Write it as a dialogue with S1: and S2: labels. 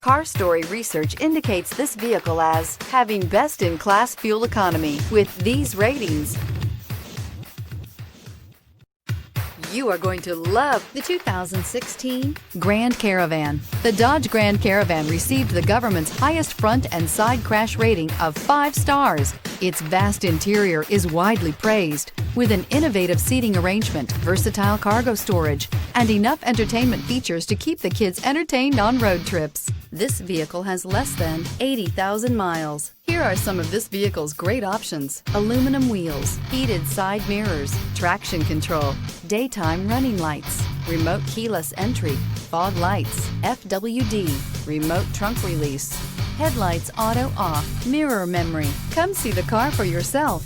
S1: Car Story research indicates this vehicle as having best-in-class fuel economy with these ratings. You are going to love the 2016 Grand Caravan. The Dodge Grand Caravan received the government's highest front and side crash rating of 5 stars. Its vast interior is widely praised, with an innovative seating arrangement, versatile cargo storage, and enough entertainment features to keep the kids entertained on road trips. This vehicle has less than 80,000 miles. Here are some of this vehicle's great options: aluminum wheels, heated side mirrors, traction control, daytime running lights, remote keyless entry, fog lights, FWD, remote trunk release, headlights auto off, mirror memory. Come see the car for yourself.